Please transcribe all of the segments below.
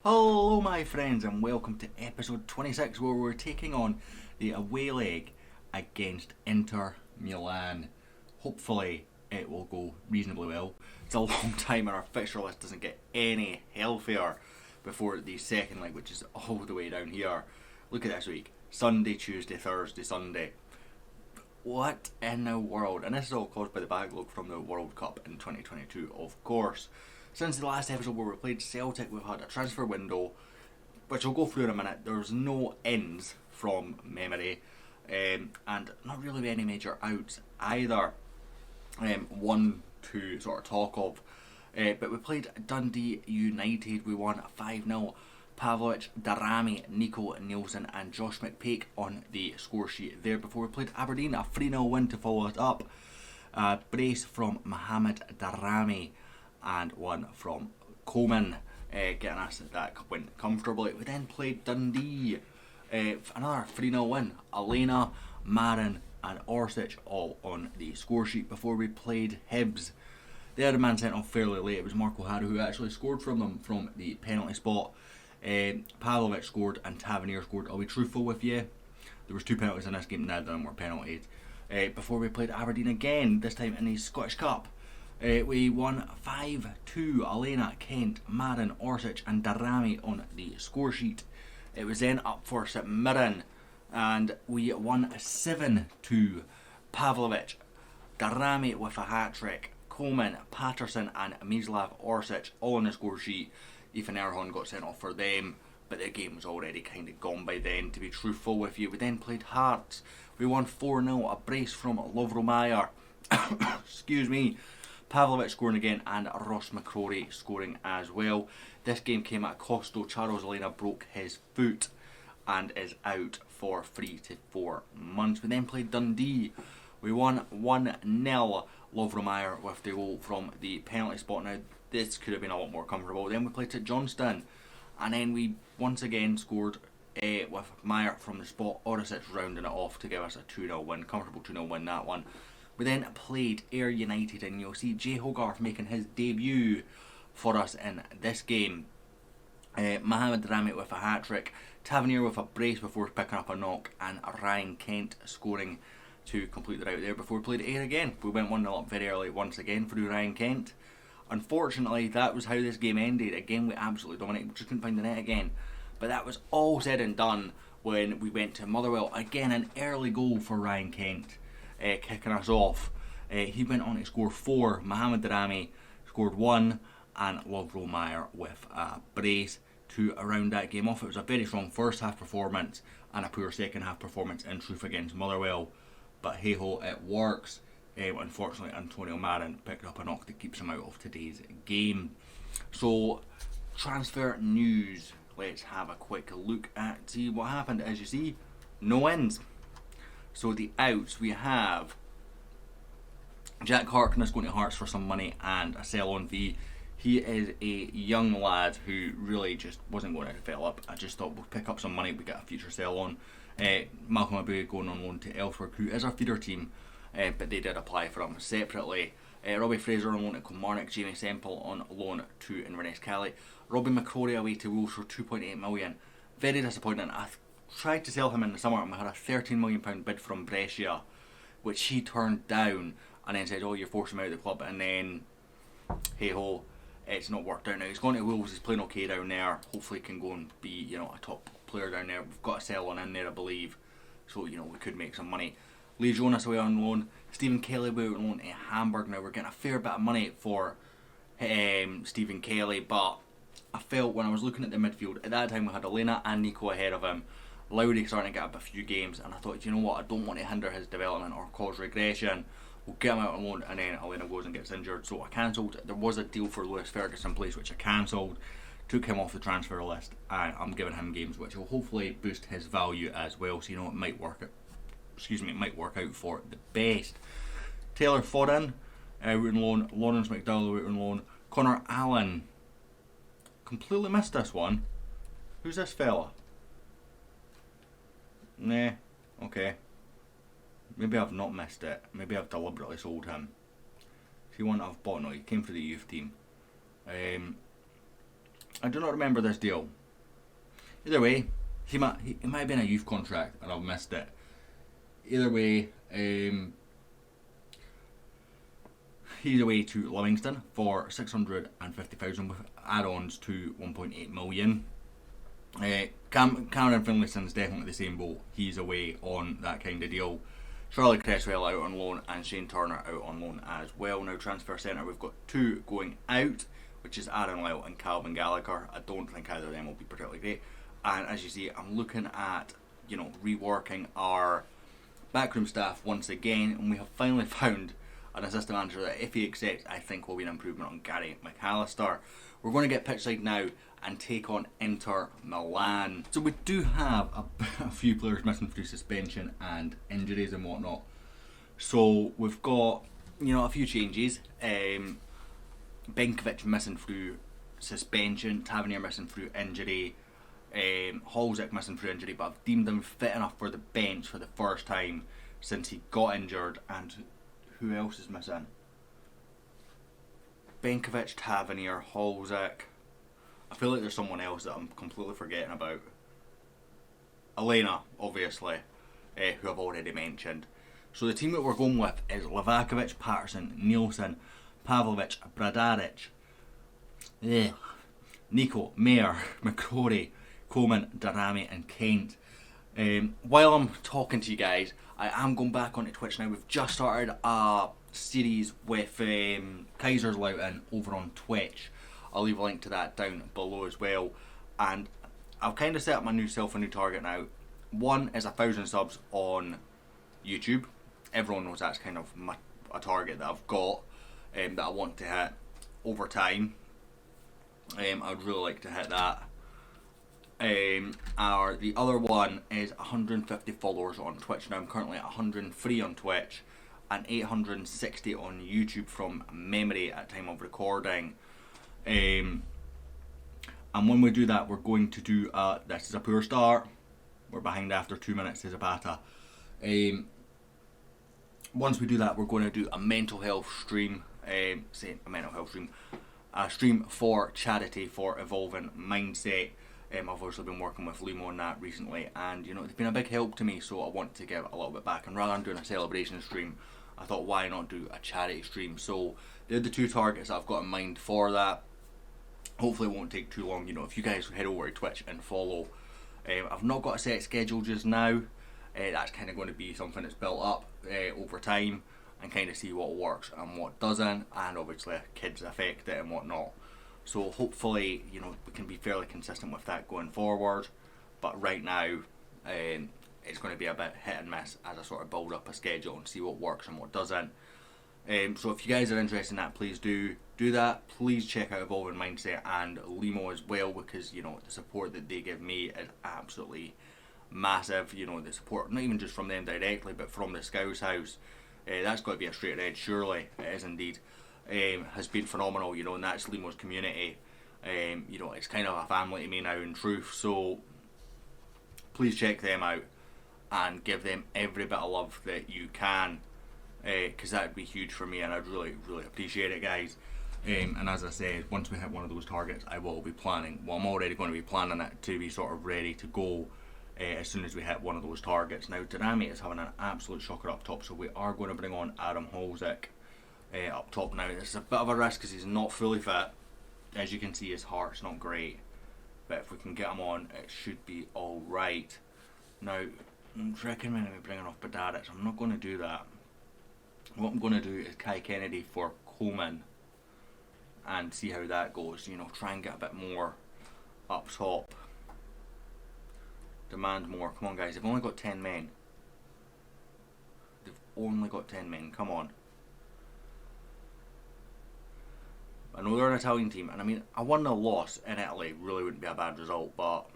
Hello my friends and welcome to episode 26 where we're taking on the away leg against Inter Milan. Hopefully it will go reasonably well. It's a long time and our fixture list doesn't get any healthier before the second leg, which is all the way down here. Look at this week. Sunday, Tuesday, Thursday, Sunday. What in the world? And this is all caused by the backlog from the World Cup in 2022, of course. Since the last episode where we played Celtic, we've had a transfer window, which I'll go through in a minute. There's no ins from memory, and not really any major outs either. One to sort of talk of. But we played Dundee United. We won 5-0. Pavlovic, Darami, Nico Nielsen and Josh McPake on the score sheet there. Before we played Aberdeen, a 3-0 win to follow it up. Brace from Mohamed Darami and one from Coleman, getting us that win comfortably. We then played Dundee, another 3-0 win. Elena, Marin and Orsic all on the score sheet. Before we played Hibs, they had a man sent off fairly late. It was Marco Haru who actually scored from them from the penalty spot. Pavlovic scored and Tavernier scored. I'll be truthful with you, there was two penalties in this game, none of them were penalties. Before we played Aberdeen again, this time in the Scottish Cup, we won 5-2. Elena, Kent, Marin, Orsic and Darami on the score sheet. It was then up for St Mirren and we won 7-2. Pavlovic, Darami with a hat-trick, Coleman, Patterson and Mislav Orsic all on the score sheet. Ethan Erhon got sent off for them, but the game was already kind of gone by then, to be truthful with you. We then played Hearts. We won 4-0, a brace from Lovromayer. Excuse me. Pavlovic scoring again and Ross McCrory scoring as well. This game came at a cost though. Charles Elena broke his foot and is out for 3 to 4 months. We then played Dundee. We won 1-0. Lovromayer with the goal from the penalty spot. Now this could have been a lot more comfortable. Then we played to Johnston and then we once again scored with Meyer from the spot. Orisic rounding it off to give us a 2-0 win. Comfortable 2-0 win that one. We then played Ayr United and you'll see Jay Hogarth making his debut for us in this game. Mohamed Darami with a hat-trick, Tavernier with a brace before picking up a knock and Ryan Kent scoring to complete the route there. Before we played Ayr again, we went 1-0 up very early once again through Ryan Kent. Unfortunately, that was how this game ended. Again, we absolutely dominated, we just couldn't find the net again. But that was all said and done when we went to Motherwell. Again, an early goal for Ryan Kent. Kicking us off. He went on to score 4. Mohamed Darami scored 1 and Lovromayer with a brace to round that game off. It was a very strong first half performance and a poor second half performance in truth against Motherwell, but hey ho, it works. Unfortunately Antonio Marin picked up a knock that keeps him out of today's game. So transfer news, let's have a quick look at see what happened. As you see, no ends. So the outs, we have Jack Harkness going to Hearts for some money and a sell-on fee. He is a young lad who really just wasn't going to develop. I just thought we'll pick up some money, we get a future sell-on. Malcolm Abu going on loan to Elfsborg, who is our feeder team, but they did apply for him separately. Robbie Fraser on loan to Kilmarnock, Jamie Semple on loan to Inverness Cali. Robbie McCrory away to Wolves for 2.8 million. Very disappointing. I tried to sell him in the summer and we had a £13 million bid from Brescia, which he turned down and then said, oh, you're forcing me out of the club, and then hey ho, it's not worked out now. He's gone to Wolves, he's playing okay down there. Hopefully he can go and be, you know, a top player down there. We've got a sell on in there, I believe, so you know we could make some money. Lee Jonas away on loan, Stephen Kelly away on loan to Hamburg. Now we're getting a fair bit of money for Stephen Kelly, but I felt when I was looking at the midfield, at that time we had Elena and Nico ahead of him. Lowry starting to get up a few games, and I thought, you know what, I don't want to hinder his development or cause regression. We'll get him out on loan, and then Elena goes and gets injured. So I cancelled. There was a deal for Lewis Ferguson in place, which I cancelled. Took him off the transfer list, and I'm giving him games which will hopefully boost his value as well. So you know it might work out. It might work out for the best. Taylor Foden out on loan. Lawrence McDowell out on loan. Connor Allen. Completely missed this one. Who's this fella? Nah, okay. Maybe I've not missed it. Maybe I've deliberately sold him. Is he one I've bought? No, he came for the youth team. I do not remember this deal. Either way, he might have been a youth contract and I've missed it. Either way, he's away to Livingston for 650,000 with add-ons to 1.8 million. Cameron Finlayson's definitely the same boat. He's away on that kind of deal. Charlie Cresswell out on loan and Shane Turner out on loan as well. Now transfer centre, we've got two going out, which is Aaron Lyle and Calvin Gallagher. I don't think either of them will be particularly great. And as you see, I'm looking at, reworking our backroom staff once again, and we have finally found an assistant manager that, if he accepts, I think will be an improvement on Gary McAllister. We're going to get pitchside now and take on Inter Milan. So we do have a few players missing through suspension and injuries and whatnot. So we've got, a few changes. Benkovic missing through suspension, Tavernier missing through injury, Halsick missing through injury, but I've deemed him fit enough for the bench for the first time since he got injured. And who else is missing? Benkovic, Tavernier, Halsick. I feel like there's someone else that I'm completely forgetting about. Elena, obviously, who I've already mentioned. So the team that we're going with is Livakovic, Patterson, Nielsen, Pavlovic, Bradaric, Nico, Mayer, McCrory, Coleman, Darami and Kent. While I'm talking to you guys, I am going back onto Twitch now. We've just started a series with Kaiserslautern over on Twitch. I'll leave a link to that down below as well. And I've kind of set up myself a new target now. One is 1,000 subs on YouTube. Everyone knows that's kind of a target that I've got that I want to hit over time. I'd really like to hit that. The other one is 150 followers on Twitch. Now I'm currently at 103 on Twitch and 860 on YouTube from memory at time of recording. And when we do that, we're going to do this is a poor start. We're behind after 2 minutes to Zapata. Once we do that, we're going to do a mental health stream. A stream for charity for Evolving Mindset. I've obviously been working with Limo on that recently, and it's been a big help to me, so I want to give a little bit back. And rather than doing a celebration stream, I thought, why not do a charity stream? So they're the two targets I've got in mind for that. Hopefully it won't take too long. If you guys head over to Twitch and follow. I've not got a set schedule just now. That's kind of going to be something that's built up over time, and kind of see what works and what doesn't, and obviously kids affect it and whatnot. So hopefully, we can be fairly consistent with that going forward. But right now, it's going to be a bit hit and miss as I sort of build up a schedule and see what works and what doesn't. So if you guys are interested in that, please do that. Please check out Evolving Mindset and Limo as well, because the support that they give me is absolutely massive. The support, not even just from them directly, but from the Scouse House. That's got to be a straight edge, surely. It is indeed. Has been phenomenal, and that's Limo's community. It's kind of a family to me now in truth. So please check them out and give them every bit of love that you can, because that would be huge for me, and I'd really, really appreciate it, guys. And as I said, once we hit one of those targets, I will be planning. Well, I'm already going to be planning it to be sort of ready to go as soon as we hit one of those targets. Now, Darami is having an absolute shocker up top, so we are going to bring on Adam Halsick up top now. This is a bit of a risk because he's not fully fit. As you can see, his heart's not great, but if we can get him on, it should be alright. Now, I'm recommending me bringing off Badaritz. I'm not going to do that. What I'm going to do is Kai Kennedy for Coleman and see how that goes. Try and get a bit more up top. Demand more. Come on, guys. They've only got 10 men. They've only got 10 men. Come on. I know they're an Italian team, and I mean, a 1-0 loss in Italy really wouldn't be a bad result, but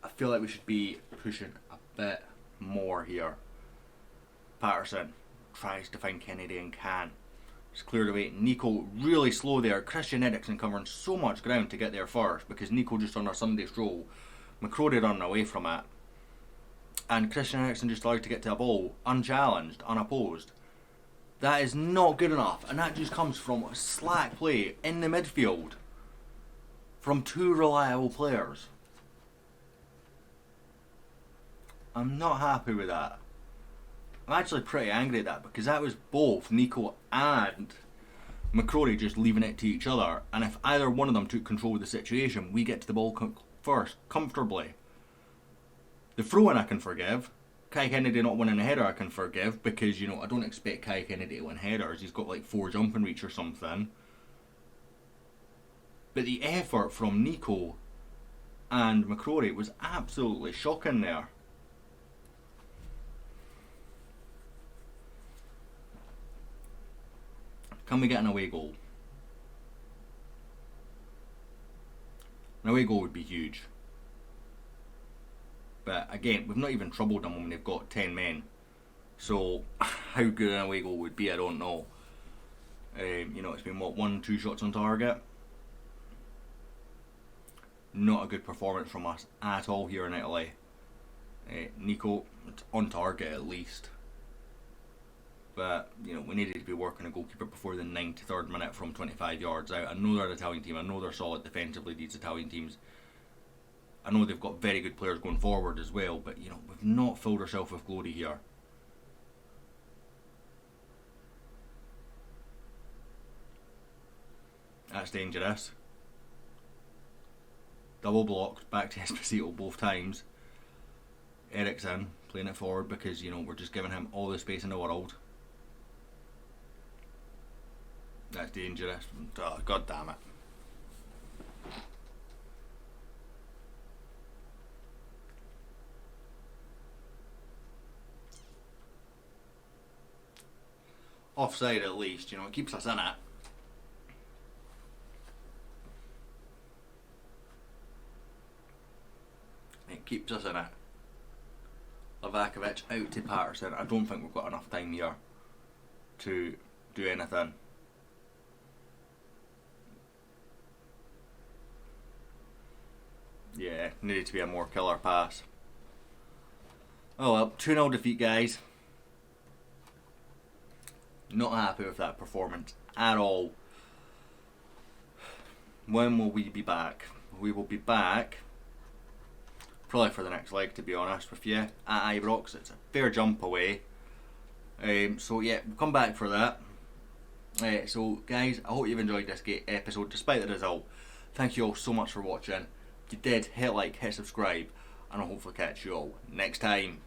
I feel like we should be pushing a bit more here. Patterson tries to find Kennedy and can. It's cleared away. Nico really slow there. Christian Eriksen covering so much ground to get there first, because Nico just on our Sunday stroll. McCrory running away from it. And Christian Eriksen just allowed to get to a ball, unchallenged, unopposed. That is not good enough, and that just comes from slack play in the midfield. from two reliable players. I'm not happy with that. I'm actually pretty angry at that, because that was both Nico and McCrory just leaving it to each other, and if either one of them took control of the situation, we get to the ball first, comfortably. The throw-in I can forgive. Kai Kennedy not winning a header I can forgive, because, you know, I don't expect Kai Kennedy to win headers. He's got like 4 jumping reach or something. But the effort from Nico and McCrory was absolutely shocking there. Can we get an away goal? An away goal would be huge. But again, we've not even troubled them when they've got 10 men. So how good an away goal would be, I don't know. You know, it's been what, 1-2 shots on target. Not a good performance from us at all here in Italy. Nico, on target at least. But, you know, we needed to be working a goalkeeper before the 93rd minute from 25 yards out. I know they're an Italian team. I know they're solid defensively, these Italian teams. I know they've got very good players going forward as well. But, you know, we've not filled ourselves with glory here. That's dangerous. Double blocked, back to Esposito both times. Ericsson playing it forward because, you know, we're just giving him all the space in the world. That's dangerous. Oh, God damn it. Offside at least, you know, it keeps us in it. It keeps us in it. Livakovic out to Patterson. I don't think we've got enough time here to do anything. Yeah, needed to be a more killer pass. Oh well, 2-0 defeat, guys. Not happy with that performance at all. When will we be back? We will be back probably for the next leg, to be honest with you, at Ibrox. It's a fair jump away. So yeah, we'll come back for that. So guys, I hope you've enjoyed this episode despite the result. Thank you all so much for watching. If you did, hit like, hit subscribe, and I'll hopefully catch you all next time.